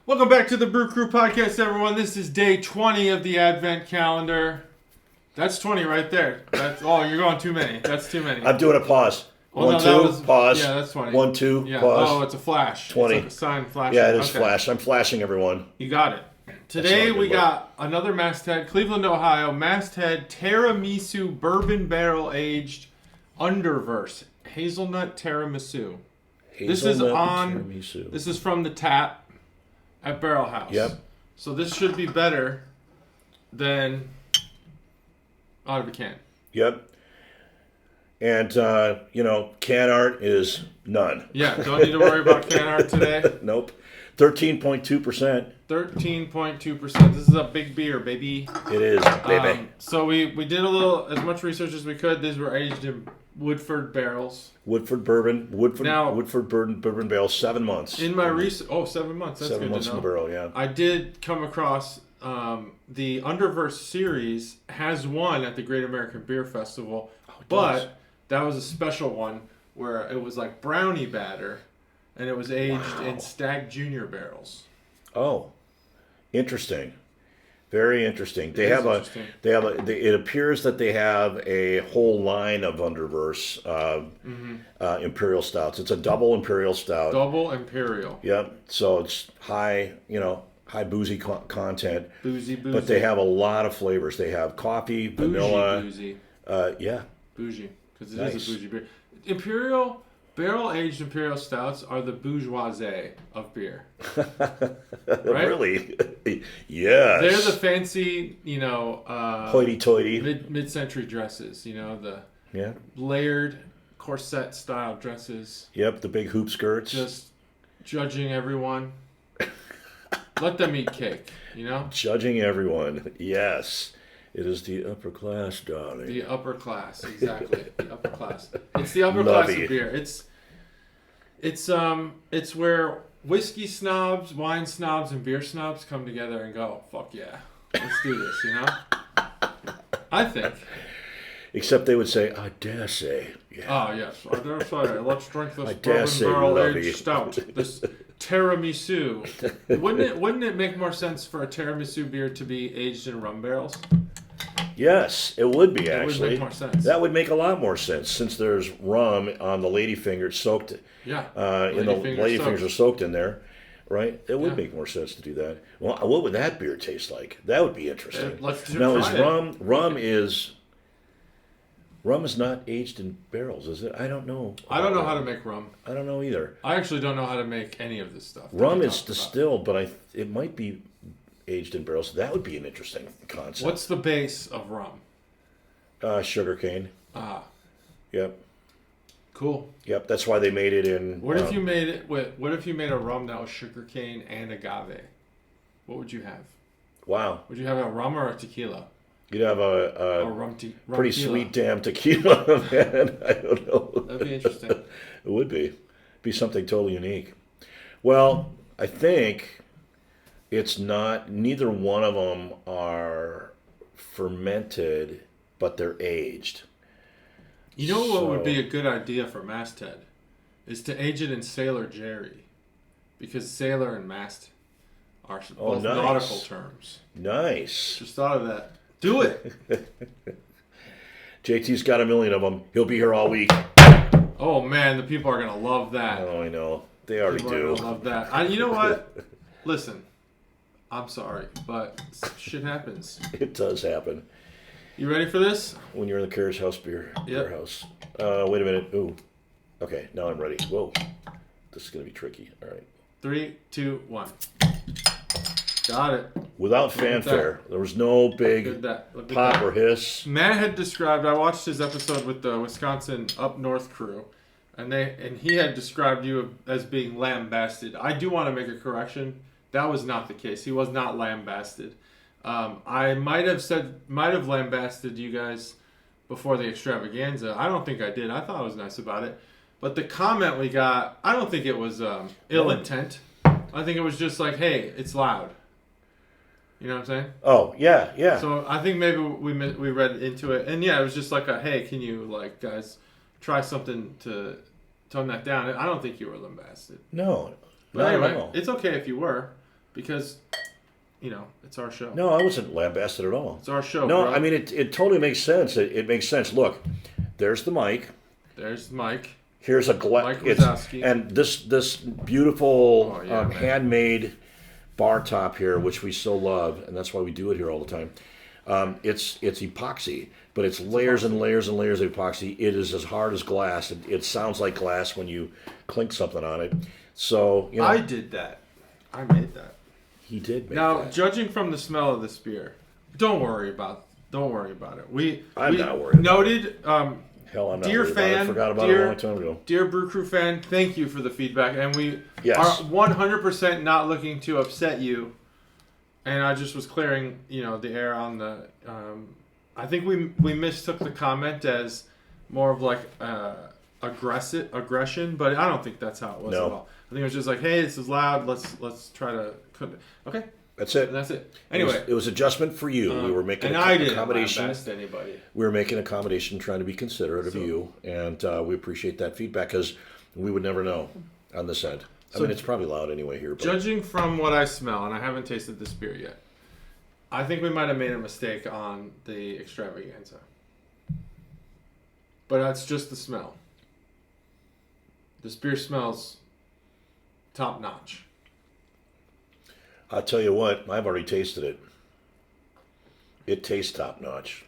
Welcome back to the Brew Crew Podcast, everyone. This is day 20 of the Advent calendar. That's 20 right there. You're going too many. That's too many. I'm doing a pause. Well, One, no, two, pause. Yeah, that's 20. 1, 2, yeah. pause. Oh, it's a flash. 20. It's like a sign flashing. Yeah, it is okay. flash. I'm flashing everyone. You got it. Today we got another Masthead, Cleveland, Ohio. Masthead Tiramisu Bourbon Barrel Aged Underverse Hazelnut Tiramisu. This is from the tap at Barrel House. Yep. So this should be better than out of a can. Yep. And, can art is none. Yeah, don't need to worry about can art today. Nope. 13.2%. 13.2%. This is a big beer, baby. It is, baby. So we did as much research as we could. These were aged in Woodford barrels. Woodford bourbon barrel, 7 months. In my research, 7 months. That's 7 good months to know. in the barrel, yeah. I did come across the Underverse series has won at the Great American Beer Festival, but that was a special one where it was like brownie batter, and it was aged in Stag Junior barrels. Oh, interesting. Very interesting. It appears that they have a whole line of Underverse Imperial Stouts. It's a double Imperial Stout. Double Imperial. Yep. So it's high boozy content. Boozy. But they have a lot of flavors. They have coffee, vanilla. Bougie. Yeah. Bougie. Because it is a bougie beer. Imperial, barrel-aged Imperial Stouts are the bourgeoisie of beer. Right? Really? Yes. They're the fancy, hoity-toity. mid-century dresses, the Yeah. layered corset-style dresses. Yep, the big hoop skirts. Just judging everyone. Let them eat cake, Judging everyone. Yes. It is the upper class, darling. The upper class, exactly. The upper class. It's the upper class of beer. It's where whiskey snobs, wine snobs, and beer snobs come together and go, fuck yeah, let's do this, I think. Except they would say, I dare say. Yeah. Oh, yes. I dare say. Let's drink this bourbon barrel-aged stout. This tiramisu. Wouldn't it make more sense for a tiramisu beer to be aged in rum barrels? Yes, it would be, actually. That would make more sense. That would make a lot more sense, since there's rum on the ladyfinger soaked. Yeah. Ladyfingers are soaked in there, right? It would make more sense to do that. Well, what would that beer taste like? That would be interesting. Rum is not aged in barrels, is it? I don't know. I don't know how to make rum. I don't know either. I actually don't know how to make any of this stuff. Rum is distilled, but it might be aged in barrels. That would be an interesting concept. What's the base of rum? Sugarcane. Ah. Yep. Cool. Yep. That's why they made it in. What if you made a rum that was sugarcane and agave? What would you have? Wow. Would you have a rum or a tequila? You'd have a pretty sweet damn tequila, man. I don't know. That'd be interesting. It would be. It'd be something totally unique. Well, I think it's not. Neither one of them are fermented, but they're aged. You know what would be a good idea for Masthead? Is to age it in Sailor Jerry. Because sailor and mast are both nautical terms. Nice. Just thought of that. Do it. JT's got a million of them. He'll be here all week. Oh, man, the people are going to love that. Oh, I know. They already do. People are going to love that. You know what? Listen, I'm sorry, but shit happens. It does happen. You ready for this? When you're in the Carriage House beer house. Wait a minute. Ooh. Okay, now I'm ready. Whoa. This is going to be tricky. All right. 3, 2, 1. Got it. Without fanfare. There was no big pop or hiss. Matt had described, I watched his episode with the Wisconsin Up North crew, and he had described you as being lambasted. I do want to make a correction. That was not the case. He was not lambasted. I might have lambasted you guys before the extravaganza. I don't think I did. I thought I was nice about it. But the comment we got, I don't think it was ill intent. I think it was just like, hey, it's loud. You know what I'm saying? Oh, yeah, yeah. So I think maybe we read into it. And yeah, it was just like hey, can you, guys, try something to tone that down? I don't think you were lambasted. No. But anyway, it's okay if you were. because, it's our show. No, I wasn't lambasted at all. It's our show. No, bro. I mean it totally makes sense. It makes sense. Look, there's the mic. There's Mike. Here's a glass. And this beautiful handmade bar top here, which we so love, and that's why we do it here all the time. It's epoxy, but it's layers and layers and layers of epoxy. It is as hard as glass. It sounds like glass when you clink something on it. So I did that. I made that. He did make now, that. judging from the smell of this beer, don't worry about it. I'm not worried. Noted. Hell, I'm not dear worried fan, about it. I forgot about it a long time ago. Dear Brew Crew fan, thank you for the feedback, and we Yes. are 100% not looking to upset you. And I just was clearing, the air on the. I think we mistook the comment as more of like aggression, but I don't think that's how it was at all. I think it was just like, hey, this is loud. Let's try to cook it. Okay. That's it. And that's it. Anyway, it was adjustment for you. We were making and I didn't lambast anybody. We were making accommodation, trying to be considerate of you, and we appreciate that feedback because we would never know on this end. I mean, it's probably loud anyway here. But. Judging from what I smell, and I haven't tasted this beer yet, I think we might have made a mistake on the extravaganza. But that's just the smell. This beer smells top notch. I'll tell you what, I've already tasted it. It tastes top notch.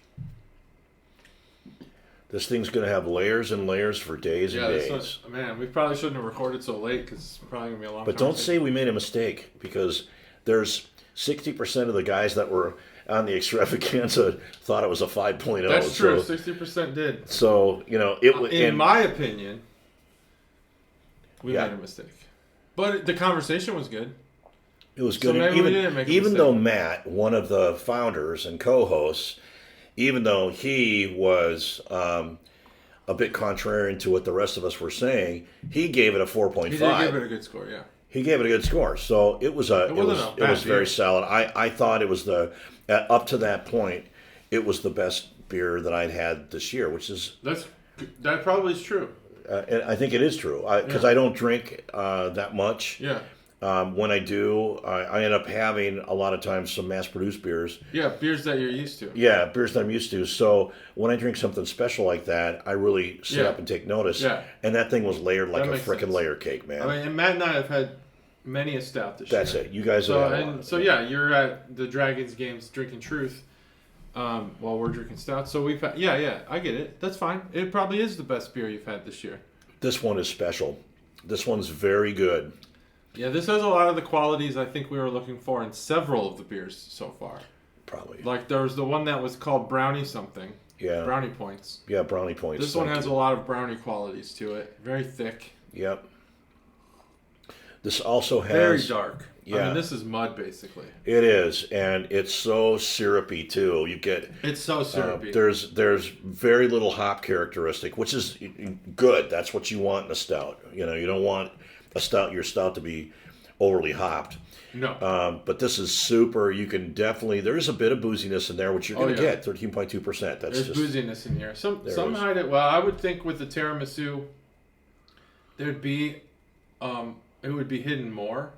This thing's going to have layers and layers for days and days. Man, we probably shouldn't have recorded so late because it's probably going to be a long time. But don't say we made a mistake because there's 60% of the guys that were on the extravaganza thought it was a 5.0. That's true. 60% did. So, in my opinion, we made a mistake. But the conversation was good. It was good. So maybe we didn't make a even mistake. though Matt, one of the founders and co-hosts, even though he was a bit contrarian to what the rest of us were saying, he gave it a 4.5. He did give it a good score, yeah. He gave it a good score. So it was very solid. I thought it was up to that point, it was the best beer that I'd had this year, which is that probably is true. And I think it is true because I don't drink that much. Yeah. When I do, I end up having a lot of times some mass-produced beers. Yeah, beers that you're used to. Yeah, beers that I'm used to. So when I drink something special like that, I really sit up and take notice. Yeah. And that thing was layered like a frickin' layer cake, man. I mean, and Matt and I have had many a stout this year. That's it. You guys have had one. So yeah, you're at the Dragons games drinking Truth while we're drinking Stout. So we've had, I get it. That's fine. It probably is the best beer you've had this year. This one is special. This one's very good. Yeah, this has a lot of the qualities I think we were looking for in several of the beers so far. Probably. Like there was the one that was called Brownie something. Yeah. Brownie Points. Yeah, Brownie Points. This one has a lot of brownie qualities to it. Very thick. Yep. This also has... Very dark. Yeah. I mean, this is mud, basically. It is, and it's so syrupy, too. You get... It's so syrupy. There's very little hop characteristic, which is good. That's what you want in a stout. You don't want your stout to be overly hopped. No. But this is super. You can definitely... There's a bit of booziness in there, which you're going to get. 13.2%. There's booziness in here. Some hide it. Well, I would think with the tiramisu, there'd be... it would be hidden more.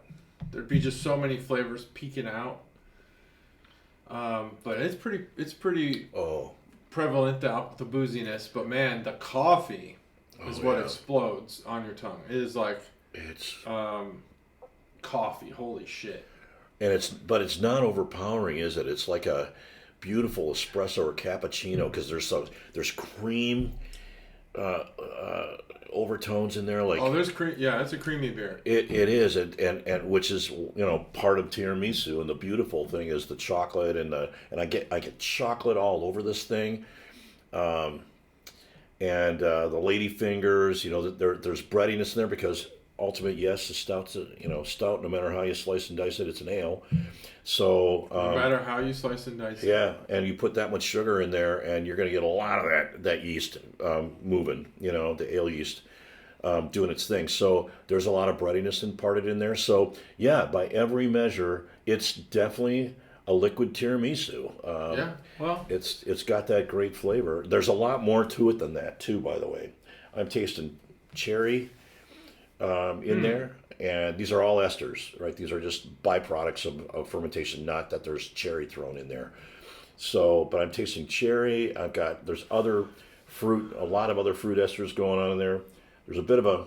There'd be just so many flavors peeking out. But it's pretty prevalent out the booziness. But man, the coffee is what explodes on your tongue. It is like coffee. Holy shit! And it's not overpowering, is it? It's like a beautiful espresso or cappuccino because there's cream. Overtones in there, like there's cream. Yeah, it's a creamy beer. It is, and which is part of tiramisu. And the beautiful thing is the chocolate and I get chocolate all over this thing, and the lady fingers. There's breadiness in there because ultimately, yes, the stout's stout. No matter how you slice and dice it, it's an ale. So no matter how you slice and dice it. Yeah, and you put that much sugar in there, and you're going to get a lot of that yeast moving. The ale yeast doing its thing. So there's a lot of breadiness imparted in there. So yeah, by every measure, it's definitely a liquid tiramisu. Yeah, well, it's got that great flavor. There's a lot more to it than that too. By the way, I'm tasting cherry in there. and these are all esters, right? These are just byproducts of fermentation, not that there's cherry thrown in there. So, but I'm tasting cherry. There's other fruit, a lot of other fruit esters going on in there. There's a bit of a,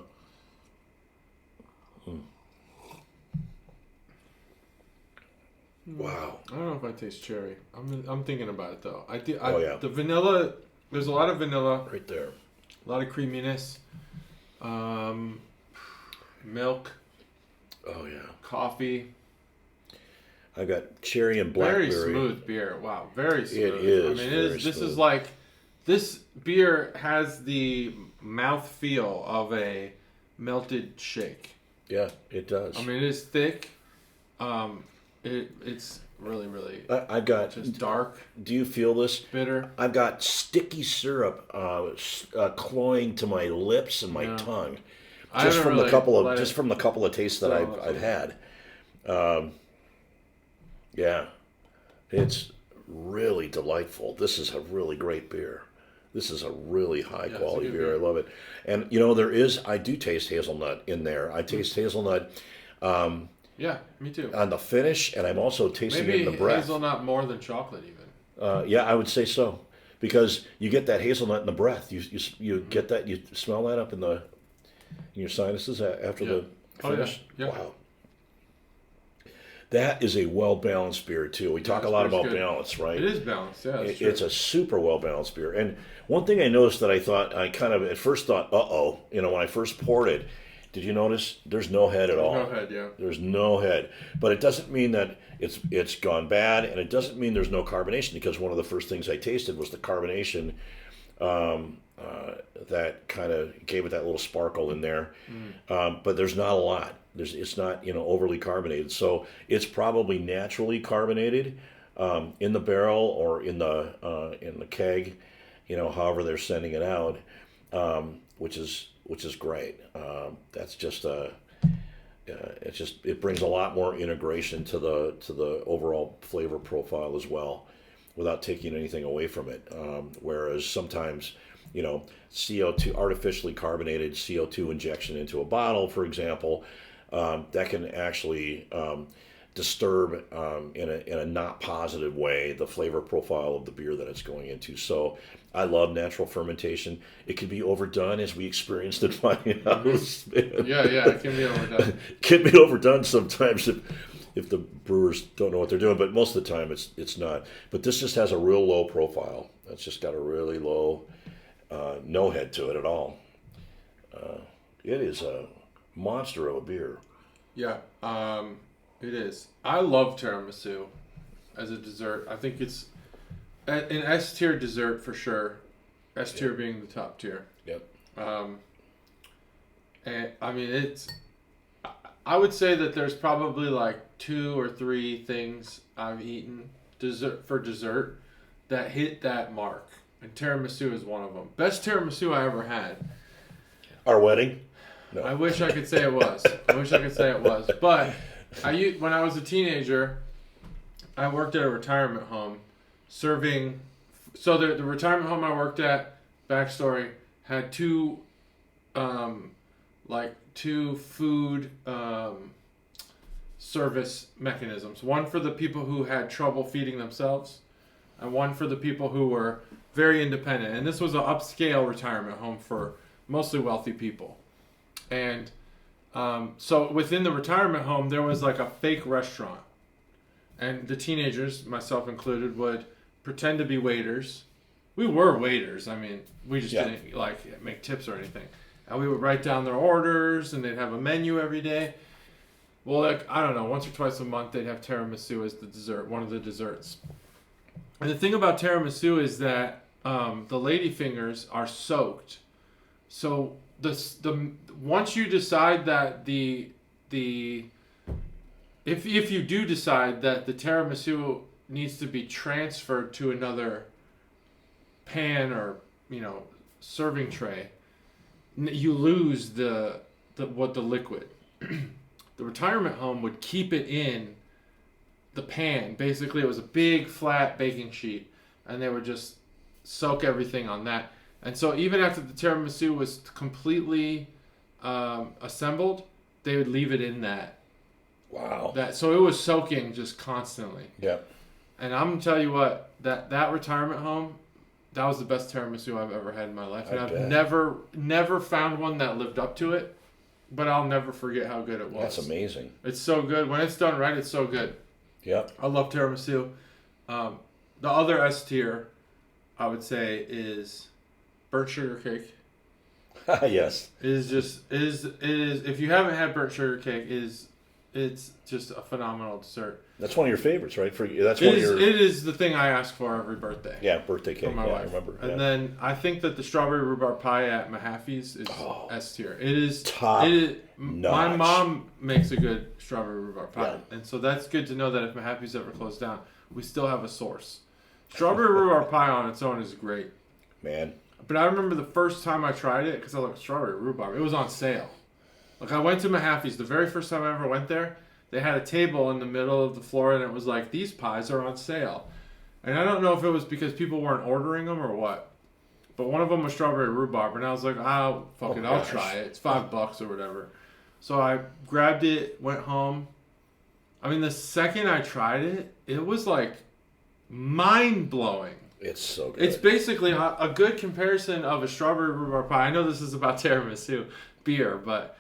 wow. I don't know if I taste cherry. I'm thinking about it though. Oh, yeah. The vanilla. There's a lot of vanilla. Right there. A lot of creaminess. Milk. Oh yeah. Coffee. I got cherry and blackberry. Very smooth beer. Wow, very smooth. It is. I mean, this is like, this beer has the mouth feel of a melted shake. Yeah, it does. I mean, it is thick. It's really, really. I got just dark. Do you feel this? Bitter. I've got sticky syrup cloying to my lips and my tongue, just from the couple of tastes that I've had. Yeah, it's really delightful. This is a really great beer. This is a really high quality beer. I love it. And I do taste hazelnut in there. I taste hazelnut. Yeah, me too. On the finish, and I'm also tasting it in the breath. Maybe hazelnut more than chocolate even. Yeah, I would say so, because you get that hazelnut in the breath. You get that, you smell that up in your sinuses after the finish. Yeah. Wow. That is a well-balanced beer, too. We talk a lot about balance, right? It is balanced, yeah. It's a super well-balanced beer. And one thing I noticed that I kind of at first thought, uh-oh, when I first poured it, did you notice there's no head at all? No head, yeah. There's no head. But it doesn't mean that it's gone bad, and it doesn't mean there's no carbonation, because one of the first things I tasted was the carbonation that kind of gave it that little sparkle in there. But there's not a lot. It's not overly carbonated, so it's probably naturally carbonated in the barrel or in the keg, however they're sending it out, which is great. That's just it brings a lot more integration to the overall flavor profile as well, without taking anything away from it. Whereas sometimes, CO2, artificially carbonated CO2 injection into a bottle, for example, that can actually disturb in a not positive way the flavor profile of the beer that it's going into. So I love natural fermentation. It can be overdone, as we experienced at my house. Yeah, it can be overdone. It can be overdone sometimes if the brewers don't know what they're doing, but most of the time it's not. But this just has a real low profile. It's just got a really low, no head to it at all. It is a monster of a beer. Yeah, it is. I love tiramisu as a dessert. I think it's an S tier dessert for sure. S tier being the top tier. Yep. And I mean, I would say that there's probably like 2 or 3 things I've eaten for dessert that hit that mark, and tiramisu is one of them. Best tiramisu I ever had. Our wedding. No. I wish I could say it was. But when I was a teenager, I worked at a retirement home serving. So the retirement home I worked at, backstory, had two food service mechanisms. One for the people who had trouble feeding themselves, and one for the people who were very independent. And this was an upscale retirement home for mostly wealthy people. And so within the retirement home, there was like a fake restaurant. And the teenagers, myself included, would pretend to be waiters. We were waiters. I mean, we just didn't make tips or anything. And we would write down their orders, and they'd have a menu every day. Well, I don't know, once or twice a month, they'd have tiramisu as the dessert, one of the desserts. And the thing about tiramisu is that the lady fingers are soaked. So once you decide that if you do decide that the tiramisu needs to be transferred to another pan or serving tray, you lose the liquid. The retirement home would keep it in the pan. Basically, it was a big flat baking sheet, and they would just soak everything on that. And so even after the tiramisu was completely assembled, they would leave it in that. Wow. So it was soaking just constantly. Yeah. And I'm gonna tell you what, that retirement home, that was the best tiramisu I've ever had in my life. And I've never found one that lived up to it, but I'll never forget how good it was. That's amazing. It's so good. When it's done right, it's so good. Yep. I love tiramisu. The other S tier, I would say, is burnt sugar cake. Yes. Is if you haven't had burnt sugar cake, it's just a phenomenal dessert. That's one of your favorites, right? It is the thing I ask for every birthday. Yeah, birthday cake. For my wife. I remember. And then I think that the strawberry rhubarb pie at Mahaffey's is S tier. It is top notch. My mom makes a good strawberry rhubarb pie, and so that's good to know that if Mahaffey's ever closed down, we still have a source. Strawberry rhubarb pie on its own is great, man. But I remember the first time I tried it because I liked strawberry rhubarb. It was on sale. Like I went to Mahaffey's the very first time I ever went there. They had a table in the middle of the floor, and it was like, these pies are on sale. And I don't know if it was because people weren't ordering them or what. But one of them was strawberry rhubarb, and I was like, I'll try it. It's $5 or whatever. So I grabbed it, went home. I mean, the second I tried it, it was like mind-blowing. It's so good. It's basically a good comparison of a strawberry rhubarb pie. I know this is about tiramisu beer, but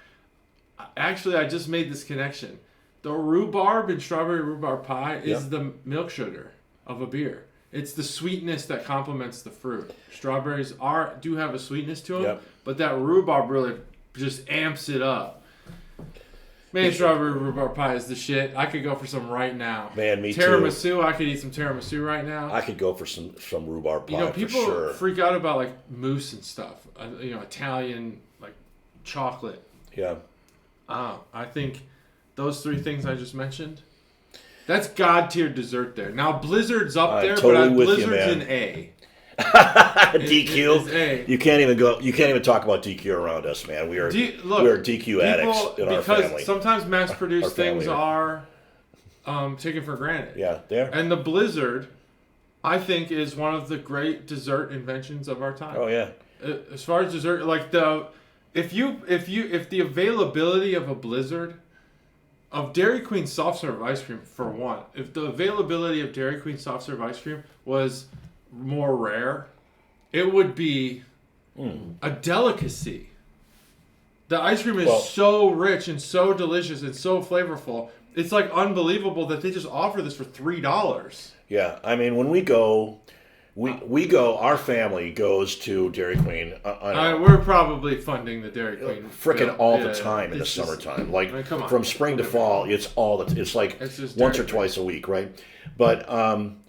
actually I just made this connection. The rhubarb in strawberry rhubarb pie is the milk sugar of a beer. It's the sweetness that complements the fruit. Strawberries do have a sweetness to them, but that rhubarb really just amps it up. Man, strawberry rhubarb pie is the shit. I could go for some right now. Man, me tiramisu, too. I could eat some tiramisu right now. I could go for some rhubarb pie. People freak out about like mousse and stuff. Italian like chocolate. Yeah. I think those three things I just mentioned, that's god tier dessert there. Now Blizzard's up there, totally but Blizzard's an A. DQ. It's A. You can't even talk about DQ around us, man. We are DQ addicts in our family. Because sometimes mass-produced things are taken for granted. Yeah, there. And the Blizzard, I think, is one of the great dessert inventions of our time. Oh yeah. As far as dessert, like if the availability of a Blizzard, of Dairy Queen soft serve ice cream for one, if the availability of Dairy Queen soft serve ice cream was more rare, it would be a delicacy. The ice cream is so rich and so delicious and so flavorful. It's like unbelievable that they just offer this for $3. Yeah, I mean when we go. Our family goes to Dairy Queen. We're probably funding the Dairy Queen. Frickin' all the time in the summertime. Like, come on. From spring to fall, it's like once or twice a week, right? But, and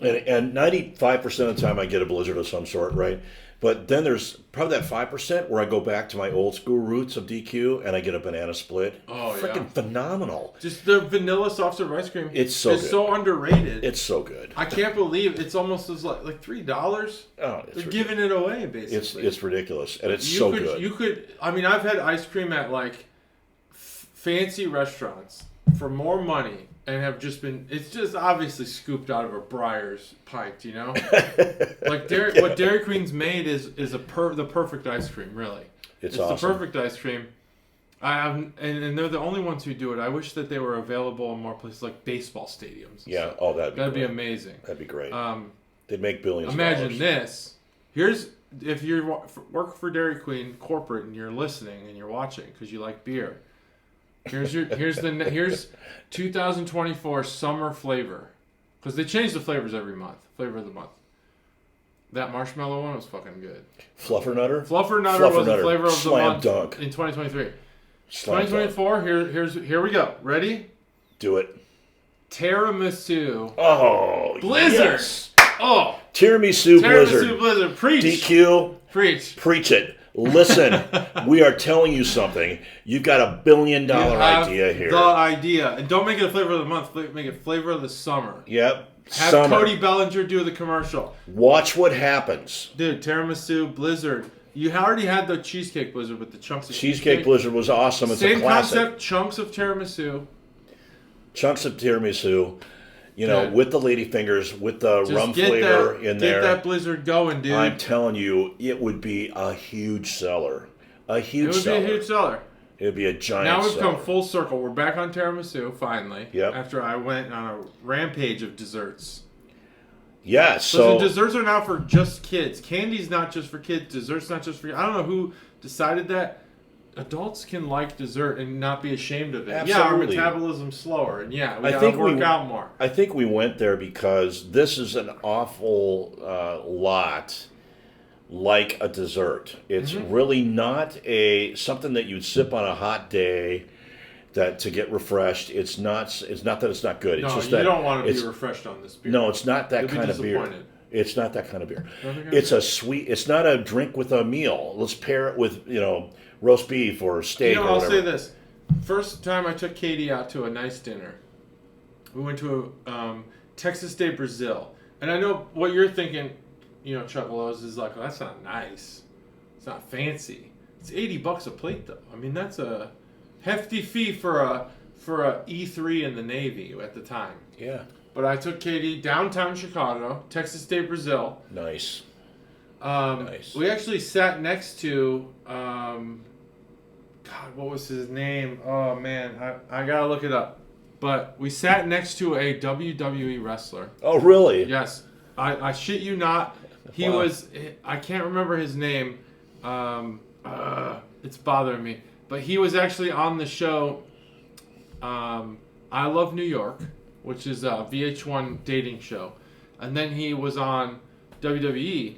95% of the time I get a Blizzard of some sort, right? But then there's probably that 5% where I go back to my old school roots of DQ and I get a banana split. Oh, Frickin' phenomenal. Just the vanilla soft serve ice cream. It's so good. So underrated. It's so good. I can't believe it's almost as like $3. Oh, they're giving it away basically. It's ridiculous, and it's so good. I mean, I've had ice cream at like fancy restaurants for more money. And have just been, it's just obviously scooped out of a Breyer's pint, you know? Like what Dairy Queen's made is the perfect ice cream, really. It's awesome. The perfect ice cream. And they're the only ones who do it. I wish that they were available in more places like baseball stadiums. Yeah, that'd be amazing. That'd be great. They'd make billions. Imagine this. If you work for Dairy Queen corporate and you're listening and you're watching because you like beer. Here's 2024 summer flavor, because they change the flavors every month. Flavor of the month. That marshmallow one was fucking good. Fluffernutter was the flavor of the month dunk. in 2023. 2024. Here we go. Ready? Do it. Tiramisu. Oh, Blizzard. Yes. Oh, Tiramisu Blizzard. Preach. DQ. Preach it. Listen, we are telling you something. You've got a $1 billion idea here. The idea. And don't make it a flavor of the month. Make it flavor of the summer. Yep. Have Cody Bellinger do the commercial. Watch what happens. Dude, tiramisu, Blizzard. You already had the cheesecake Blizzard with the chunks of cheesecake. Blizzard was awesome. It's Same a classic. concept, chunks of tiramisu. You know, with the ladyfingers, with the rum flavor in there. Get that Blizzard going, dude. I'm telling you, it would be a huge seller. It would be a huge seller. It'd be a giant. Now we've seller. come full circle. We're back on tiramisu finally. Yep. After I went on a rampage of desserts. Yeah. So desserts are now for just kids. Candy's not just for kids. Desserts not just for kids. I don't know who decided that. Adults can like dessert and not be ashamed of it. Absolutely. Yeah, our metabolism's slower, and we gotta work out more. I think we went there because this is an awful lot like a dessert. It's really not something that you'd sip on a hot day to get refreshed. It's not that it's not good. It's No, just you that don't want to be refreshed on this beer. No, it's not that You'll kind of beer. It's not that kind of beer. It's a sweet. It's not a drink with a meal. Let's pair it with roast beef or steak. I'll say this: first time I took Katie out to a nice dinner, we went to Texas de Brazil, and I know what you're thinking. Chuckalos is like, oh, that's not nice. It's not fancy. It's $80 a plate, though. I mean, that's a hefty fee for a E3 in the Navy at the time. Yeah. But I took Katie downtown Chicago, Texas de Brazil. Nice. Nice. We actually sat next to, what was his name? Oh, man, I gotta look it up. But we sat next to a WWE wrestler. Oh, really? Yes. I shit you not. He was, I can't remember his name. It's bothering me. But he was actually on the show, I Love New York, which is a VH1 dating show. And then he was on WWE.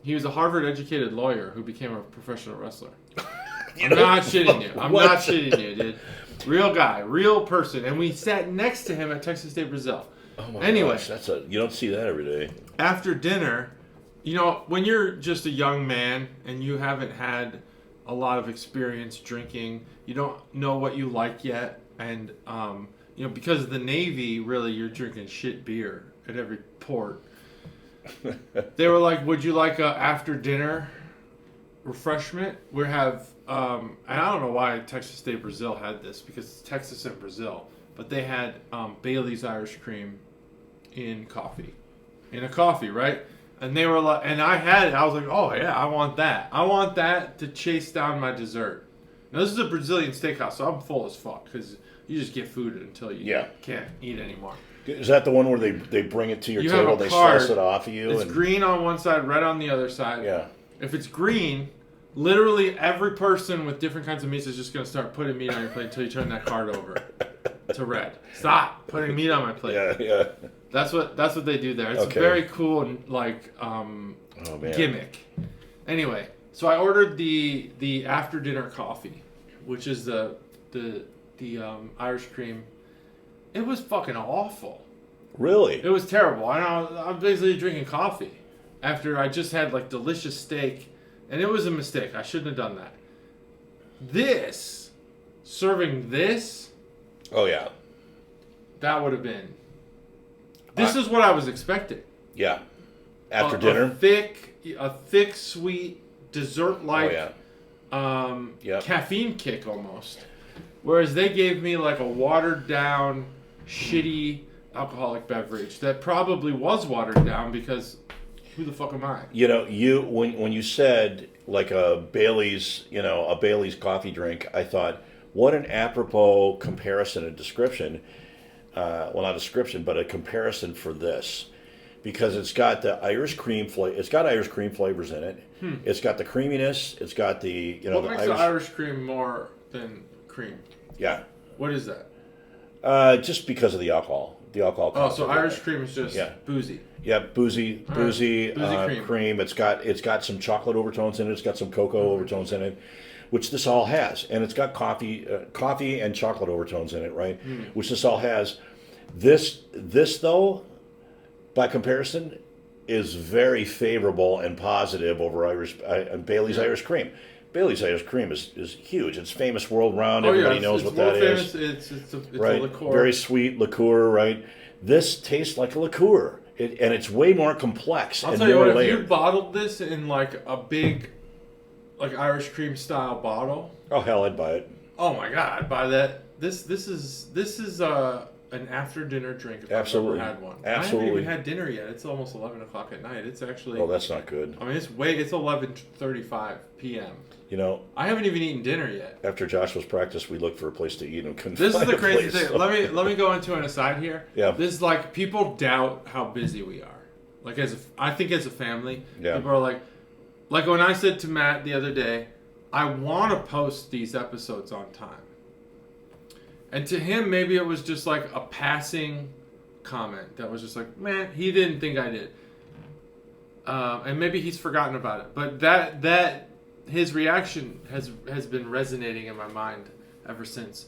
He was a Harvard-educated lawyer who became a professional wrestler. I'm not shitting you. I'm not shitting you, dude. Real guy, real person. And we sat next to him at Texas de Brazil. Oh my gosh, you don't see that every day. After dinner, when you're just a young man and you haven't had a lot of experience drinking, you don't know what you like yet, and because of the Navy, really, you're drinking shit beer at every port. They were like, would you like a after dinner refreshment? We have, and I don't know why Texas de Brazil had this, because it's Texas and Brazil, but they had Bailey's Irish Cream in a coffee, right? And they were like, and I had it. I was like, oh yeah, I want that. I want that to chase down my dessert. Now this is a Brazilian steakhouse, so I'm full as fuck because you just get food until you can't eat anymore. Is that the one where they bring it to your you table, have a they card, slice it off of you? It's green on one side, red on the other side. Yeah. If it's green, literally every person with different kinds of meats is just going to start putting meat on your plate until you turn that card over to red. Stop putting meat on my plate. Yeah. That's what they do there. It's a very cool gimmick. Anyway, so I ordered the after dinner coffee, which is the Irish cream. It was fucking awful. Really? It was terrible. I'm basically drinking coffee after I just had delicious steak, and it was a mistake. I shouldn't have done that. Serving this. Oh yeah. That would have been. This is what I was expecting. Yeah. After dinner? A thick, sweet, dessert-like caffeine kick almost. Whereas they gave me a watered-down, shitty alcoholic beverage that probably was watered down because who the fuck am I? When you said a Bailey's coffee drink, I thought, what an apropos comparison and description. Well, not a description, but a comparison for this, because it's got the Irish cream It's got Irish cream flavors in it. It's got the creaminess. It's got the What makes the Irish cream more than cream? Yeah. What is that? Just because of the alcohol. The alcohol. Oh, so Irish cream is just boozy. Yeah, boozy cream. It's got some chocolate overtones in it. It's got some cocoa overtones in it, which this all has, and it's got coffee and chocolate overtones in it, right? Which this all has. This though, by comparison, is very favorable and positive over Bailey's Irish Cream. Bailey's Irish Cream is huge. It's famous world round. Everybody knows what that is. It's right? A liqueur. Very sweet liqueur, right? This tastes like a liqueur, and it's way more complex. I'll tell you what, if you bottled this in a big, Irish Cream style bottle. Oh hell, I'd buy it. Oh my god, I'd buy that this is an after dinner drink if Absolutely. I've ever had one. Absolutely. I haven't even had dinner yet. It's almost 11 o'clock at night. It's actually. Oh, that's not good. I mean, it's 11:35 p.m. You know, I haven't even eaten dinner yet. after Joshua's practice, we looked for a place to eat and couldn't This is find the a crazy place, thing. so- Let me go into an aside here. Yeah. This is like people doubt how busy we are. Like I think as a family, Yeah. people are like when I said to Matt the other day, I want to post these episodes on time. And to him, maybe it was just like a passing comment that was just like, man, he didn't think I did. And maybe he's forgotten about it. But that his reaction has been resonating in my mind ever since.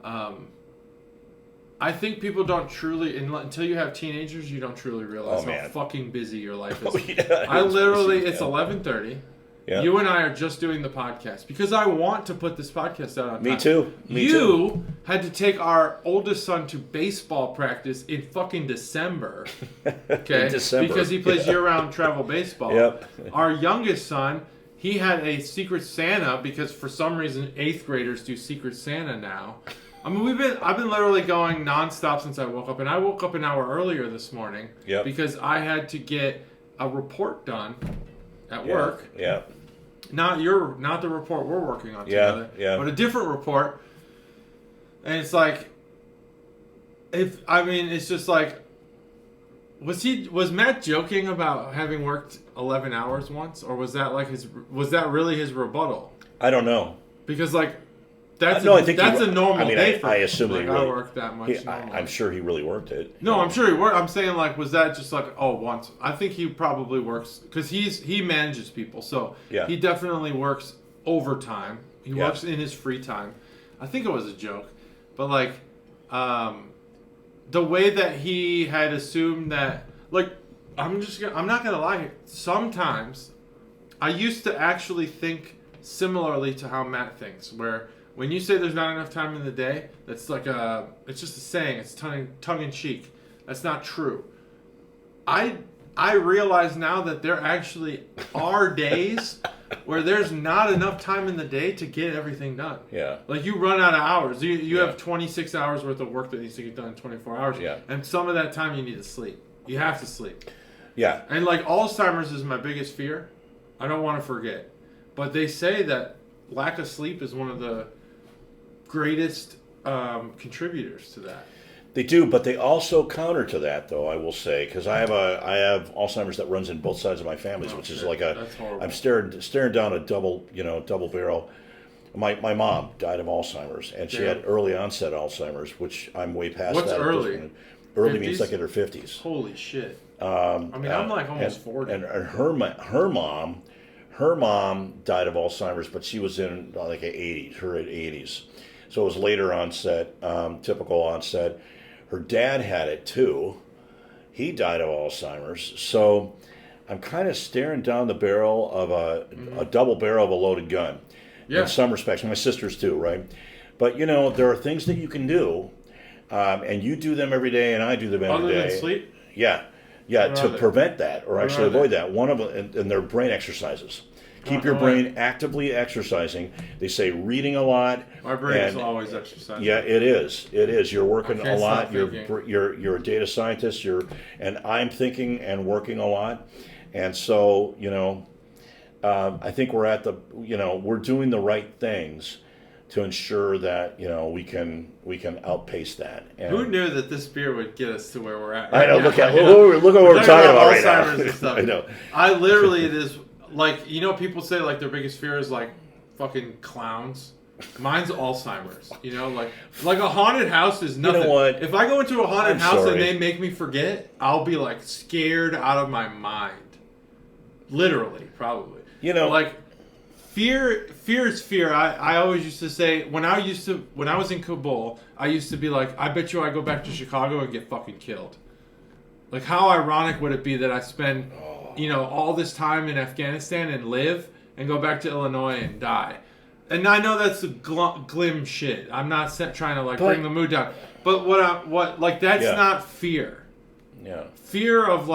I think people don't truly, until you have teenagers, you don't truly realize how fucking busy your life is. Oh, yeah, I literally, busy, it's 11:30. Yeah. You and I are just doing the podcast because I want to put this podcast out on time. Me too. You had to take our oldest son to baseball practice in fucking December. Okay? In December. Because he plays year-round travel baseball. Yep. Our youngest son, he had a Secret Santa because for some reason 8th graders do Secret Santa now. I mean, I've been literally going nonstop since I woke up, and I woke up an hour earlier this morning because I had to get a report done at work. Yeah. Not the report we're working on together, but a different report. And it's like, it's just like, was Matt joking about having worked 11 hours once, or was that really his rebuttal? I don't know. Because like, that's I a normal day for him. I assume like, he really, I work that much. I'm sure he really worked it. No, I'm sure he worked. I'm saying like, was that just like, once? I think he probably works because he manages people, so he definitely works overtime. He works in his free time. I think it was a joke, but like, the way that he had assumed that, like, I'm not gonna lie. Sometimes I used to actually think similarly to how Matt thinks, where when you say there's not enough time in the day, that's like it's just a saying. It's tongue in cheek. That's not true. I realize now that there actually are days where there's not enough time in the day to get everything done. Yeah. Like you run out of hours. You have 26 hours worth of work that needs to get done in 24 hours. Yeah. And some of that time you need to sleep. You have to sleep. Yeah. And like Alzheimer's is my biggest fear. I don't want to forget. But they say that lack of sleep is one of the greatest contributors to that. They do, but they also counter to that, though. I will say, because I have Alzheimer's that runs in both sides of my families, which is like That's horrible. I'm staring down a double barrel. My mom died of Alzheimer's, and she had early onset Alzheimer's, which I'm way past. What's that early? Early 50s? means like in her 50s. Holy shit. I'm like almost 40. And her mom died of Alzheimer's, but she was in like her 80s. So it was later onset, typical onset. Her dad had it too. He died of Alzheimer's. So I'm kind of staring down the barrel of a double barrel of a loaded gun. Yeah. In some respects, my sisters too, right? But there are things that you can do, and you do them every day, and I do them every day. Other than sleep? Yeah, to prevent that or actually avoid that. One of them, and they're brain exercises. Keep your brain actively exercising. They say reading a lot. My brain is always exercising. Yeah, it is. It is. You're working a lot. You're You're a data scientist. And I'm thinking and working a lot. And so I think we're at the we're doing the right things to ensure that we can outpace that. And who knew that this beer would get us to where we're at? Right, I know. now? Look at what we're talking about right now. Alzheimer's and stuff. I know. I literally it is like people say like their biggest fear is like fucking clowns. Mine's Alzheimer's. Like a haunted house is nothing. You know what? If I go into a haunted house sorry. and they make me forget, I'll be like scared out of my mind. Literally, probably. Like fear is fear. I always used to say when I was in Kabul, I used to be like, I bet you I go back to Chicago and get fucking killed. Like how ironic would it be that I spend all this time in Afghanistan and live and go back to Illinois and die. And I know that's glim shit. I'm not trying to bring the mood down. But that's not fear. Yeah. Fear of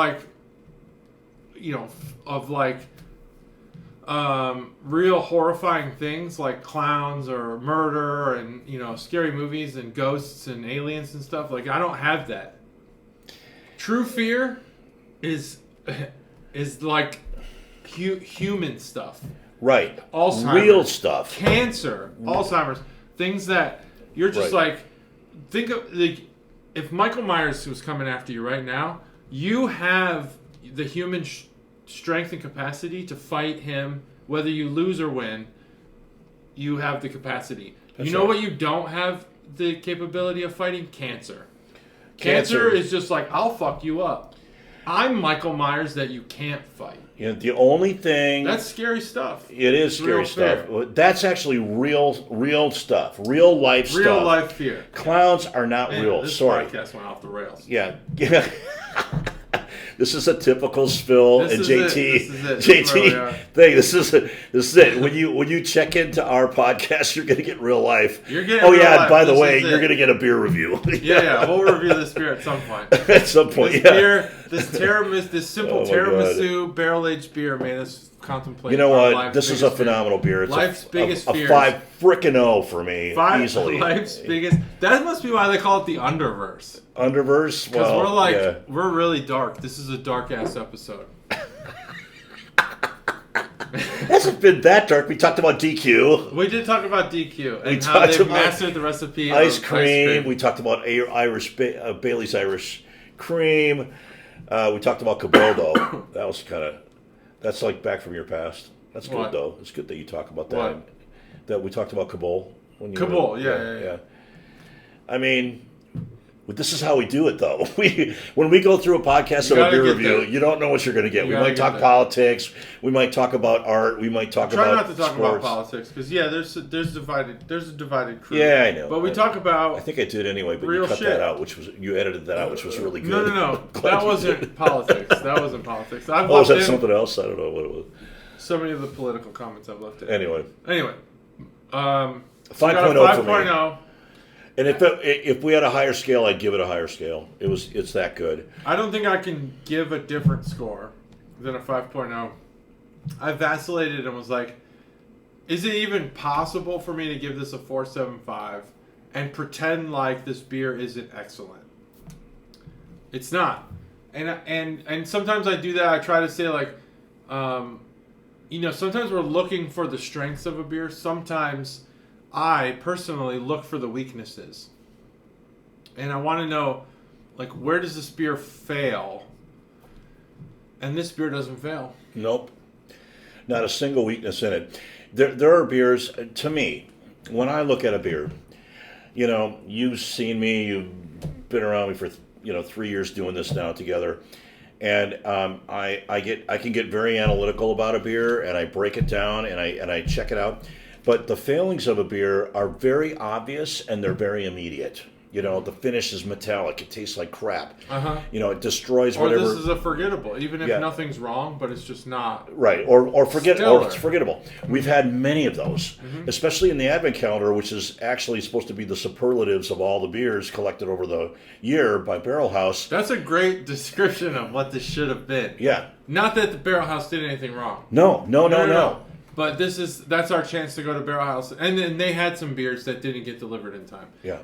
real horrifying things like clowns or murder and scary movies and ghosts and aliens and stuff. Like I don't have that. True fear is like human stuff. Right. Alzheimer's. Real stuff. Cancer. Alzheimer's. Things that you're just like, think of, like, if Michael Myers was coming after you right now, you have the human strength and capacity to fight him, whether you lose or win. You have the capacity. That's what you don't have the capability of fighting? Cancer. Cancer is just like, I'll fuck you up. I'm Michael Myers that you can't fight. The only thing... That's scary stuff. It is scary stuff. That's actually real stuff. Real life stuff. Real life fear. Clowns are not real. This Sorry. podcast went off the rails. Yeah. This is a typical SFIL and JT thing. This is it. When you check into our podcast, you're going to get real life. You're getting real life. By the way, you're going to get a beer review. Yeah. We'll review this beer at some point. This beer, this simple tiramisu barrel-aged beer made us contemplate. You know what? This is a phenomenal beer. It's life's biggest fear. A 5 frickin' 0 for me, easily. Life's biggest. That must be why they call it the Underverse. Underverse? Because we're really dark. This is a dark-ass episode. It hasn't been that dark. We talked about DQ. We did talk about DQ and how they've mastered the recipe ice cream. We talked about Bailey's Irish cream. We talked about Cabot, though. That was that's like back from your past. That's good, though. It's good that you talk about that. What? That we talked about Cabot. Cabot, yeah. I mean... This is how we do it, though. When we go through a podcast of a beer review, you don't know what you're going to get. We might talk politics. We might talk about art. We might talk about Try not to talk sports. about politics because there's a divided crew. Yeah, I know. But we talk about. I think I did anyway. But you cut that out, you edited that out, which was really good. No. That wasn't politics. That wasn't politics. Was that something else? I don't know what it was. So many of the political comments I've left in. Anyway. 5.0 for me. And if we had a higher scale, I'd give it a higher scale. It's that good. I don't think I can give a different score than a 5.0. I vacillated and was like, is it even possible for me to give this a 4.75 and pretend like this beer isn't excellent? It's not. And sometimes I do that. I try to say like, sometimes we're looking for the strengths of a beer. Sometimes I personally look for the weaknesses. And I want to know, like, where does this beer fail? And this beer doesn't fail. Nope. Not a single weakness in it. There are beers, to me, when I look at a beer, you've seen me, you've been around me for, 3 years doing this now together. And I can get very analytical about a beer, and I break it down, and I check it out. But the failings of a beer are very obvious, and they're very immediate. The finish is metallic. It tastes like crap. It destroys whatever. Or this is a forgettable, even if nothing's wrong, but it's just not. Right, or it's forgettable. We've had many of those, especially in the Advent calendar, which is actually supposed to be the superlatives of all the beers collected over the year by Barrel House. That's a great description of what this should have been. Yeah. Not that the Barrel House did anything wrong. No. But that's our chance to go to Barrel House. And then they had some beers that didn't get delivered in time. Yeah.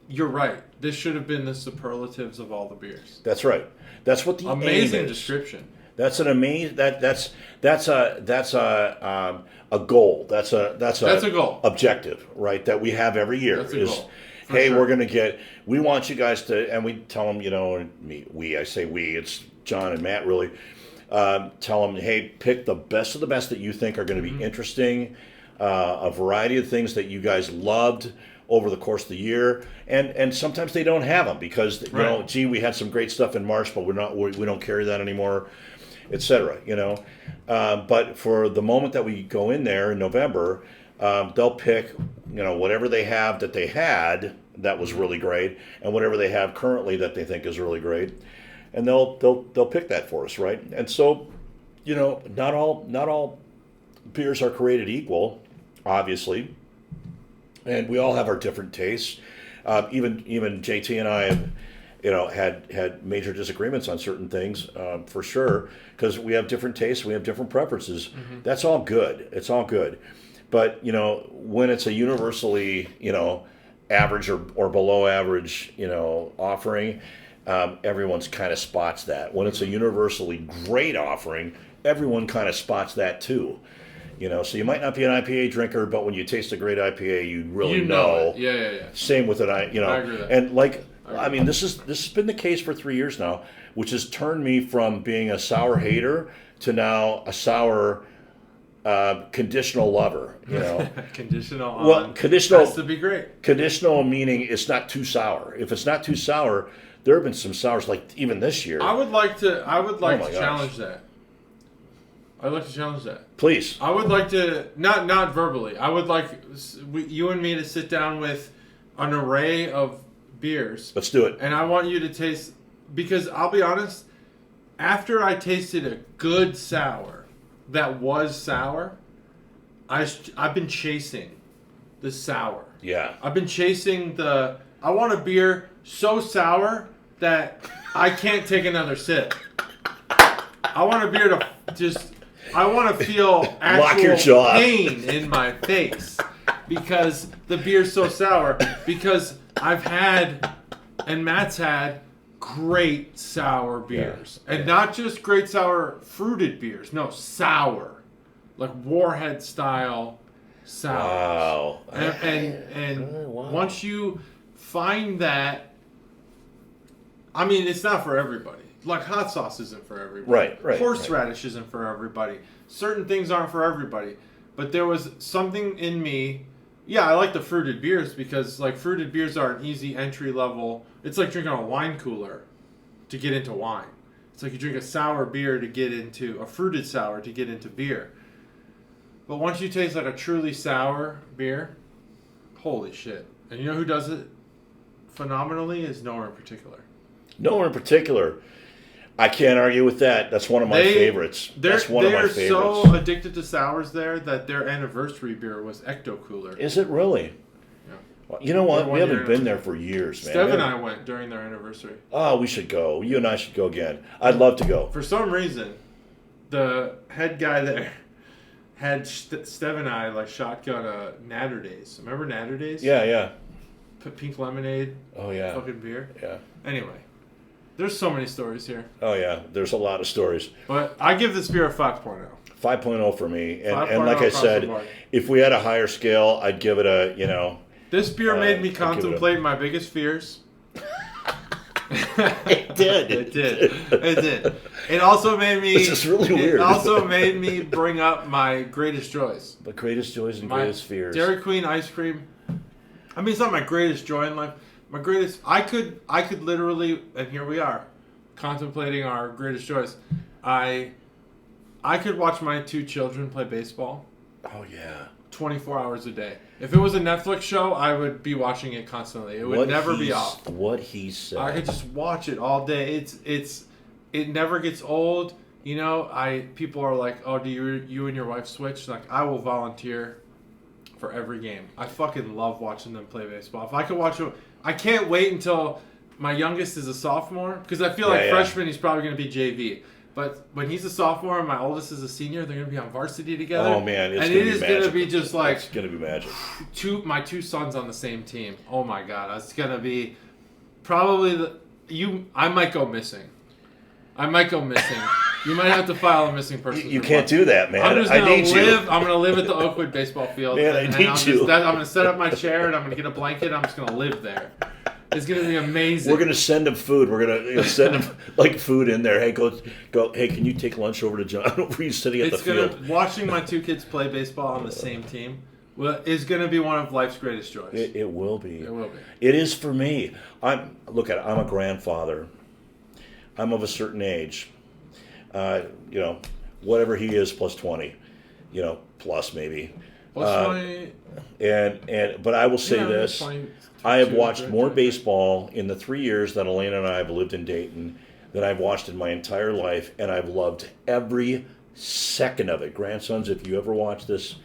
You're right. This should have been the superlatives of all the beers. That's right. That's what the amazing aim is. description. That's an amazing that's a goal. That's a goal. Objective, right? That we have every year that's a goal. Hey, sure. We want you guys to, and we tell them, I say we, it's John and Matt really. Tell them, hey, pick the best of the best that you think are going to be interesting, a variety of things that you guys loved over the course of the year, and sometimes they don't have them because we had some great stuff in March, but we don't carry that anymore, etc. But for the moment that we go in there in November, they'll pick whatever they have that they had that was really great, and whatever they have currently that they think is really great. And they'll pick that for us, right? And so, not all beers are created equal, obviously, and we all have our different tastes. Even JT and I had major disagreements on certain things, for sure, because we have different tastes, we have different preferences. Mm-hmm. That's all good. It's all good. But, when it's a universally, average or below average, offering, everyone's kind of spots that. When it's a universally great offering, everyone kind of spots that too. So you might not be an IPA drinker, but when you taste a great IPA, you really know. Yeah. Same with an I agree with that. And this has been the case for 3 years now, which has turned me from being a sour hater to now a sour conditional lover. Conditional has to be great. Conditional meaning it's not too sour. If it's not too sour, there have been some sours like even this year. I would like to challenge that. I'd like to challenge that. Please. I would like to, not verbally, I would like you and me to sit down with an array of beers. Let's do it. And I want you to taste, because I'll be honest, after I tasted a good sour that was sour, I've been chasing the sour. Yeah. I've been chasing I want a beer so sour that I can't take another sip. I want a beer to I want to feel actual pain in my face because the beer's so sour. Because I've had, and Matt's had, great sour beers. And not just great sour fruited beers. No, sour. Like Warhead style sours. Wow. And once you find that, I mean, it's not for everybody. Like hot sauce isn't for everybody. Right. Horseradish isn't for everybody. Certain things aren't for everybody. But there was something in me. Yeah, I like the fruited beers because like fruited beers are an easy entry level. It's like drinking a wine cooler to get into wine. It's like you drink a sour beer to get into a fruited sour to get into beer. But once you taste like a truly sour beer, holy shit. And you know who does it phenomenally is Nowhere in Particular. Nowhere in Particular. I can't argue with that. That's one of my favorites. That's one of my favorites. They're so addicted to sours there that their anniversary beer was Ecto Cooler. Is it really? Yeah. Well, you know what? We haven't been there for years, man. Steph and I went during their anniversary. Oh, we should go. You and I should go again. I'd love to go. For some reason, the head guy there had Steph and I like shotgun a Natter Days. Remember Natter Days? Yeah. Pink lemonade. Oh, yeah. Fucking beer. Yeah. Anyway. There's so many stories here. Oh, yeah. There's a lot of stories. But I give this beer a 5.0. 5.0 for me. And like I said, if we had a higher scale, I'd give it a, This beer made me contemplate my biggest fears. It did. It did. It also made me... This is really weird. It also made me bring up my greatest joys. The greatest joys and greatest fears. Dairy Queen ice cream. I mean, it's not my greatest joy in life. My greatest, I could literally, and here we are, contemplating our greatest joys. I could watch my 2 children play baseball. Oh yeah. 24 hours a day. If it was a Netflix show, I would be watching it constantly. It would never be off. What he said. I could just watch it all day. It never gets old. People are like, oh, do you and your wife switch? Like, I will volunteer for every game. I fucking love watching them play baseball. If I could watch it. I can't wait until my youngest is a sophomore because I feel like freshman he's probably going to be JV. But when he's a sophomore and my oldest is a senior, they're going to be on varsity together. Oh man, it is going to be just like it's going to be magic. My 2 sons on the same team. Oh my god, that's going to be probably I might go missing. You might have to file a missing person. You can't do that, man. I'm going to live at the Oakwood baseball field. Man, I need you. I'm going to set up my chair and I'm going to get a blanket. I'm just going to live there. It's going to be amazing. We're going to send him food. We're going to send him food in there. Hey, go. Hey, can you take lunch over to John? Over you sitting at the field. Watching my 2 kids play baseball on the same team is going to be one of life's greatest joys. It will be. It will be. It is for me. I'm a grandfather. I'm of a certain age. Whatever he is plus 20, plus maybe. Plus 20. But I will say this. I have watched more baseball in the 3 years that Elena and I have lived in Dayton than I've watched in my entire life, and I've loved every second of it. Grandsons, if you ever watch this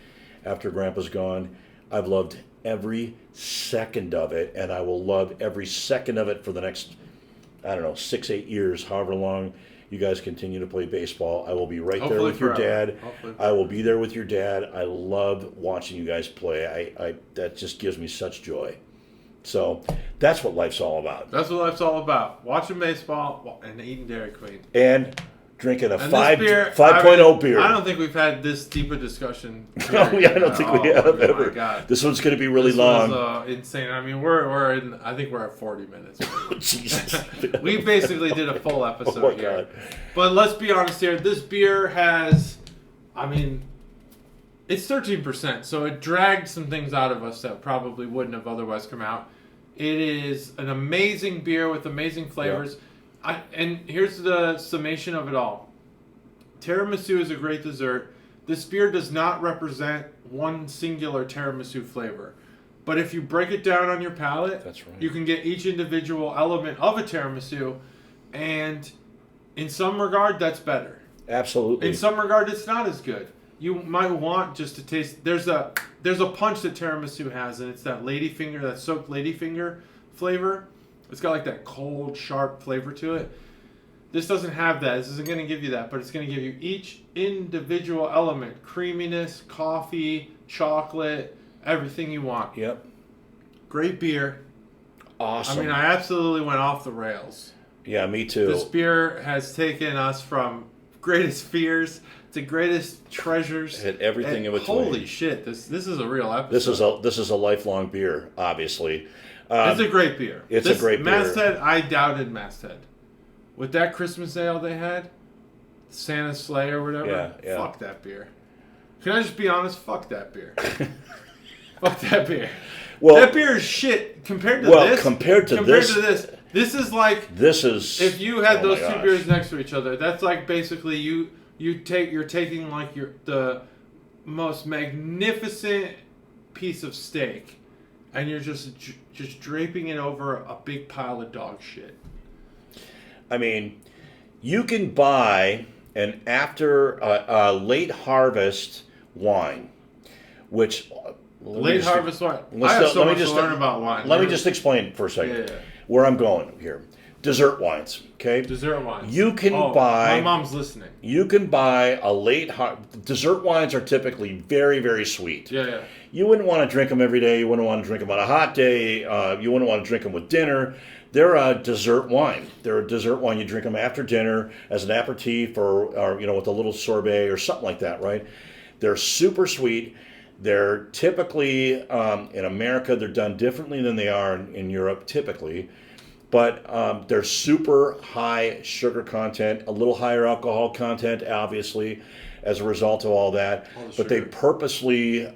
after Grandpa's gone, I've loved every second of it, and I will love every second of it for the next I don't know, 6-8 years, however long you guys continue to play baseball. I will be right there Hopefully with your forever. dad. Hopefully. I will be there with your dad. I love watching you guys play. I that just gives me such joy. So that's what life's all about. That's what life's all about. Watching baseball and eating Dairy Queen. And drinking a And 5.0 beer. I don't think we've had this deep a discussion. No, yeah, I don't think we have ever. My God. This one's going to be really this long. Was, insane. I mean, I think we're at 40 minutes. Jesus. We basically did a full episode Oh my here. God. But let's be honest here. This beer has, I mean, it's 13%, so it dragged some things out of us that probably wouldn't have otherwise come out. It is an amazing beer with amazing flavors. Yeah. And here's the summation of it all. Tiramisu is a great dessert. This beer does not represent one singular tiramisu flavor. But if you break it down on your palate, that's right. You can get each individual element of a tiramisu, and in some regard, that's better. Absolutely. In some regard, it's not as good. You might want just to taste. There's a punch that tiramisu has, and it's that ladyfinger, that soaked ladyfinger flavor. It's got like that cold, sharp flavor to it. This doesn't have that. This isn't going to give you that, but it's going to give you each individual element: creaminess, coffee, chocolate, everything you want. Yep. Great beer. Awesome. I mean, I absolutely went off the rails. Yeah, me too. This beer has taken us from greatest fears to greatest treasures. Hit everything in between. Holy shit! This is a real episode. This is a lifelong beer, obviously. It's a great beer. It's a great beer. Masthead, I doubted Masthead. With that Christmas ale they had, Santa's Sleigh or whatever. Yeah. Fuck that beer. Can I just be honest? Fuck that beer. Fuck that beer. Well, that beer is shit compared to this. Compared to this, this is like if you had those two beers next to each other. That's like basically you're taking like the most magnificent piece of steak, and you're just draping it over a big pile of dog shit. I mean, you can buy an late harvest wine, which Harvest wine. I have so much to learn about wine. Let me just explain for a second where I'm going here. Dessert wines, okay? Dessert wines. You can buy. My mom's listening. You can buy dessert wines are typically very, very sweet. Yeah. You wouldn't want to drink them every day. You wouldn't want to drink them on a hot day. You wouldn't want to drink them with dinner. They're a dessert wine. They're a dessert wine. You drink them after dinner as an aperitif or with a little sorbet or something like that, right? They're super sweet. They're typically, in America, they're done differently than they are in Europe, typically. But they're super high sugar content, a little higher alcohol content, obviously, as a result of all that. But they purposely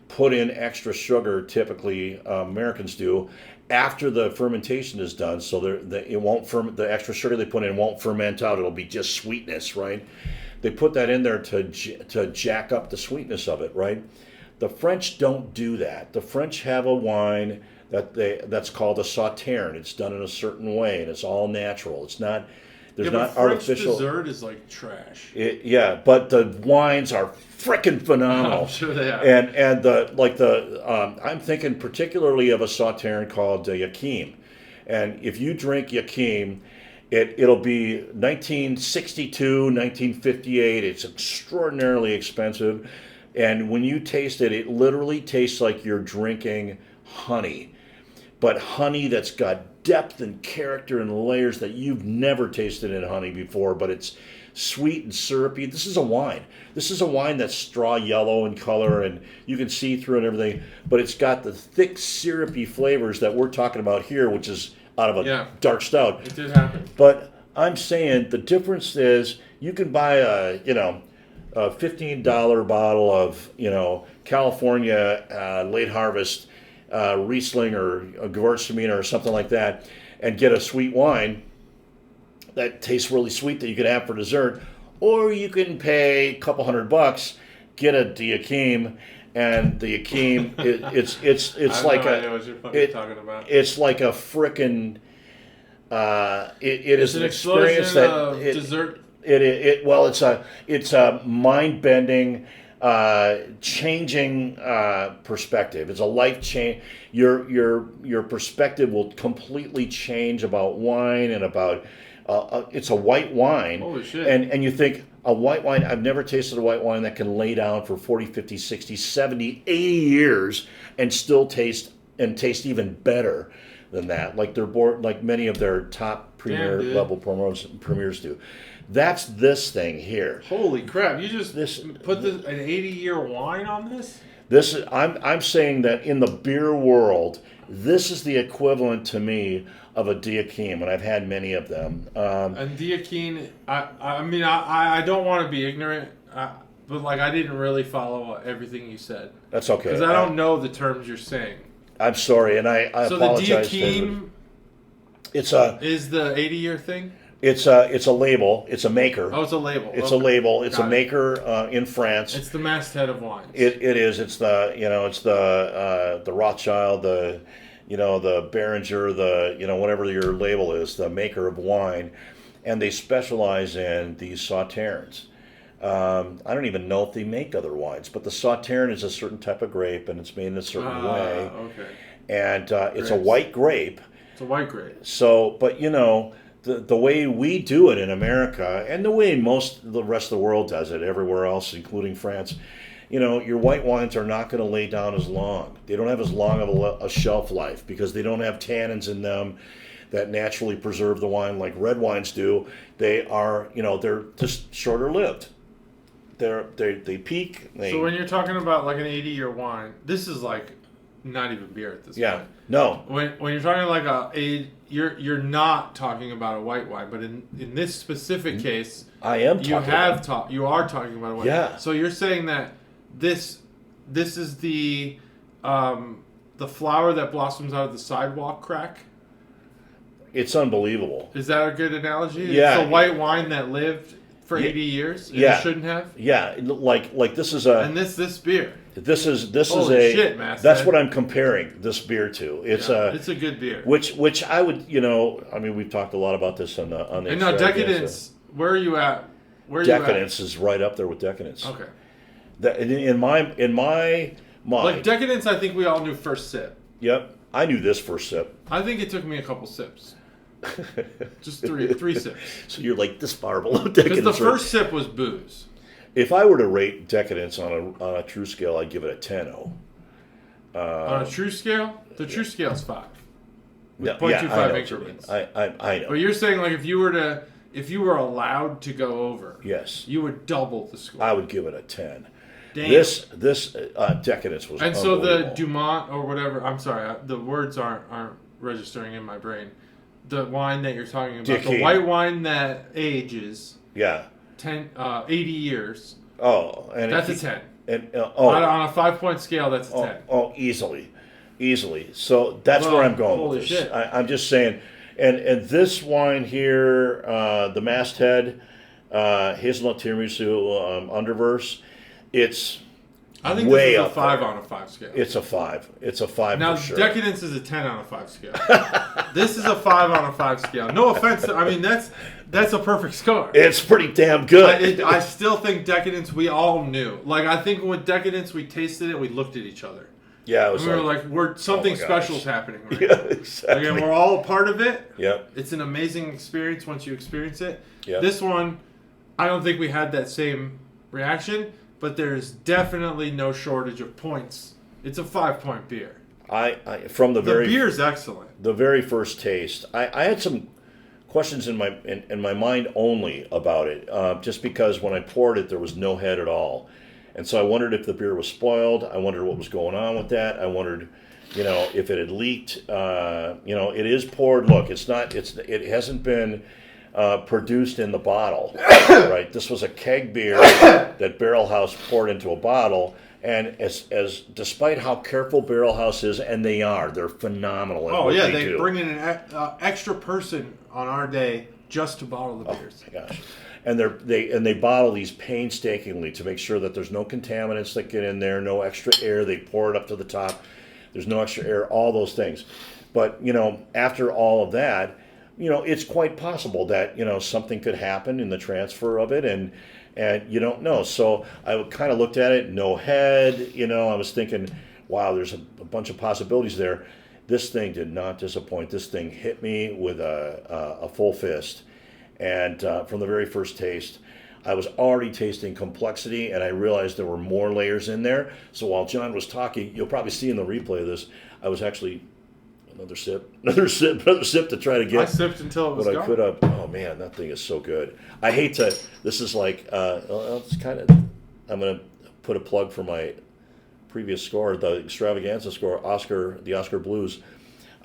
put in extra sugar, typically, Americans do, after the fermentation is done, so it won't the extra sugar they put in won't ferment out. It'll be just sweetness, right? They put that in there to jack up the sweetness of it, right? The French don't do that. The French have a wine that's called a Sauterne. It's done in a certain way, and it's all natural. It's not not artificial. French dessert is like trash. But the wines are frickin' phenomenal. I'm sure they are. And I'm thinking particularly of a Sauterne called Yakim. And if you drink Yakim, it'll be 1962, 1958. It's extraordinarily expensive. And when you taste it, it literally tastes like you're drinking honey. But honey that's got depth and character and layers that you've never tasted in honey before, but it's sweet and syrupy. This is a wine. This is a wine that's straw yellow in color, and you can see through it and everything, but it's got the thick, syrupy flavors that we're talking about here, which is out of a dark stout. It did happen. But I'm saying the difference is you can buy a $15 bottle of, California late harvest Riesling or a Gewürztraminer or something like that, and get a sweet wine that tastes really sweet that you can have for dessert, or you can pay a couple $100, get a Yakim, and the Yakim it's like it's like a frickin' it is an experience that dessert. It's a mind bending. changing perspective. It's a life change. Your perspective will completely change about wine and about. It's a white wine. Holy shit. And you think a white wine. I've never tasted a white wine that can lay down for 40, 50, 60, 70, 80 years and still taste even better than that. Like many of their top premier level premiers do. That's this thing here. Holy crap! You just put an 80-year wine on this? I'm saying that in the beer world, this is the equivalent to me of a Diaquim, and I've had many of them. And Diaquim, I don't want to be ignorant, but like I didn't really follow everything you said. That's okay. Because I don't know the terms you're saying. I'm sorry, and I apologize. So the Diaquim is the 80-year thing? It's a label. It's a maker. Oh, it's a label. It's a label. It's a maker in France. It's the Masthead of wines. It is. It's the Rothschild, the Behringer, whatever your label is, the maker of wine, and they specialize in these sauternes. I don't even know if they make other wines, but the sauterne is a certain type of grape, and it's made in a certain way. Okay. And it's a white grape. It's a white grape. So, but the way we do it in America, and the way the rest of the world does it everywhere else, including France, your white wines are not going to lay down as long. They don't have as long of a shelf life because they don't have tannins in them that naturally preserve the wine like red wines do. They are, they're just shorter lived. They peak. So when you're talking about like an 80-year wine, this is like not even beer at this point. No. When you're talking like you're not talking about a white wine, but in this specific case, I am. You are talking about a white wine. So you're saying that this is the flower that blossoms out of the sidewalk crack. It's unbelievable. Is that a good analogy? Yeah. It's a white wine that lived for 80 years. And it shouldn't have. Yeah, like this is a. And this beer. This is Holy a. Shit, Masthead. That's what I'm comparing this beer to. It's a good beer. Which I would we've talked a lot about this on the. And now Decadence. Where are you at? Decadence is right up there with Decadence. Okay. In my mind. Like Decadence, I think we all knew first sip. Yep, I knew this first sip. I think it took me a couple sips. Just three sips. So you're like this far below Decadence. Because the first sip was booze. If I were to rate Decadence on a true scale, I'd give it a 10-0. On a true scale? The true scale is 5. With 0.25 increments. I know. But you're saying like if you were allowed to go over, yes, you would double the score. I would give it a 10. Damn. This Decadence was and so the Dumont or whatever. I'm sorry, the words aren't registering in my brain. The wine that you're talking about, the white wine that ages, 80 years. Oh, and that's a 10. And on a 5-point scale, that's a 10. Oh, easily. So that's where I'm going with this. Shit. I'm just saying, and this wine here, the Masthead, Hazelnut Tiramisu, Underverse, it's. I think way this is a up 5 there. on a 5 scale. It's a 5. It's a 5 now, for sure. Decadence is a 10 on a 5 scale. This is a 5 on a 5 scale. No offense. That's a perfect score. It's pretty damn good. I still think Decadence, we all knew. Like, I think with Decadence, we tasted it, we looked at each other. Yeah, it was we were like, something special's happening right now. Exactly. Again, we're all a part of it. Yep. It's an amazing experience once you experience it. Yep. This one, I don't think we had that same reaction. But there's definitely no shortage of points. It's a 5-point beer. The beer's excellent. The very first taste, I had some questions in my mind only about it, just because when I poured it, there was no head at all, and so I wondered if the beer was spoiled. I wondered what was going on with that. I wondered, if it had leaked. It is poured. Look, it hasn't been. Produced in the bottle, right? This was a keg beer that Barrel House poured into a bottle, and as despite how careful Barrel House is, and they're phenomenal. Oh yeah, they bring in an extra person on our day just to bottle the beers. Oh my gosh, and they bottle these painstakingly to make sure that there's no contaminants that get in there, no extra air. They pour it up to the top. There's no extra air. All those things, but after all of that. it's quite possible that something could happen in the transfer of it, and you don't know. So I kind of looked at it, no head. I was thinking, wow, there's a bunch of possibilities there. This thing did not disappoint. This thing hit me with a full fist, and from the very first taste, I was already tasting complexity, and I realized there were more layers in there. So while John was talking, you'll probably see in the replay of this, I was actually another sip to try to get. I sipped until it was what gone. I could have. Oh man, that thing is so good. I hate to. This is like. It's kind of. I'm gonna put a plug for my previous score, the Extravaganza score, the Oscar Blues.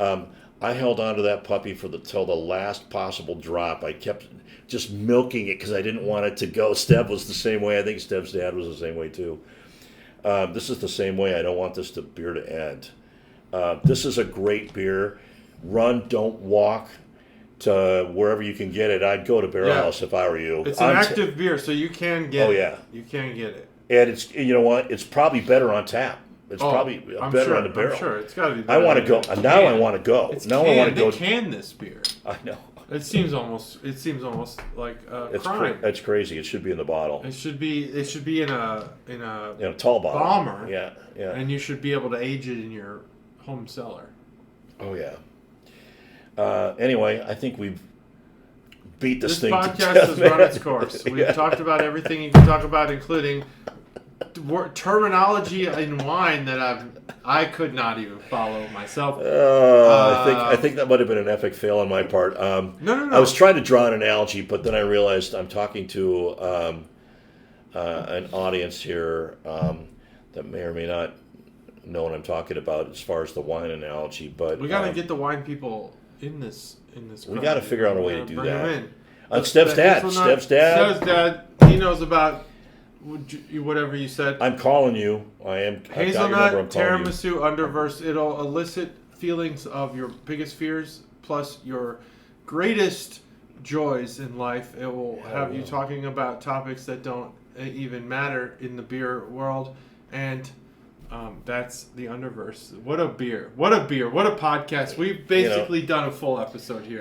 I held on to that puppy till the last possible drop. I kept just milking it because I didn't want it to go. Steb was the same way. I think Steb's dad was the same way too. This is the same way. I don't want this beer to end. This is a great beer. Run, don't walk to wherever you can get it. I'd go to Barrel House if I were you. It's an active beer, so you can get it. Oh, yeah. You can get it. And it's, you know what? It's probably better on tap. It's probably better on the barrel. I'm sure. It's got to be I better. want to go. Now I want to go. Now I want to go. They can this beer. I know. It seems almost like a crime. It's crazy. It should be in the bottle. It should be in a tall bottle. Bomber. Yeah. And you should be able to age it in your home cellar. Oh yeah. Anyway, I think we've beat this thing to death. This podcast has run its course. We've talked about everything you can talk about, including terminology in wine that I could not even follow myself. I think that might have been an epic fail on my part. No. I was trying to draw an analogy, but then I realized I'm talking to an audience here that may or may not know what I'm talking about as far as the wine analogy. But we got to get the wine people in this. We got to figure out a way to do bring that. Them in. Stev's dad. Stev's dad. He knows about whatever you said. I'm calling you. I am. Hazelnut Tiramisu Underverse. It'll elicit feelings of your biggest fears plus your greatest joys in life. It will have you talking about topics that don't even matter in the beer world, and that's the Underverse. What a beer! What a beer! What a podcast! We've basically done a full episode here.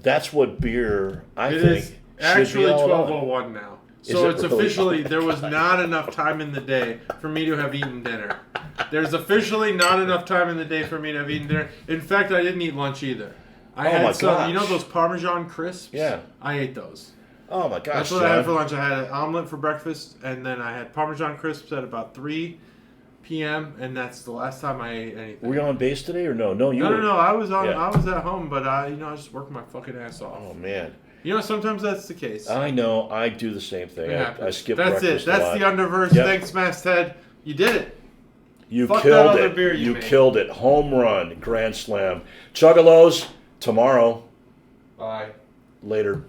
That's what beer. I think is actually should be 12:01 now. So it's really? Officially, there was not enough time in the day for me to have eaten dinner. There's officially not enough time in the day for me to have eaten dinner. In fact, I didn't eat lunch either. I had some, those Parmesan crisps? Yeah. I ate those. Oh my gosh, that's what I had for lunch. I had an omelet for breakfast, and then I had Parmesan crisps at about 3 p.m., and that's the last time I ate anything. Were you on base today or no? No, I was on. Yeah. I was at home, but I just worked my fucking ass off. Oh man. Sometimes that's the case. I know. I do the same thing. I skip breakfast. That's it. That's the Underverse. Yep. Thanks, Masthead. You did it. You killed it. You killed it. Home run. Grand slam. Chuggalos tomorrow. Bye. Later.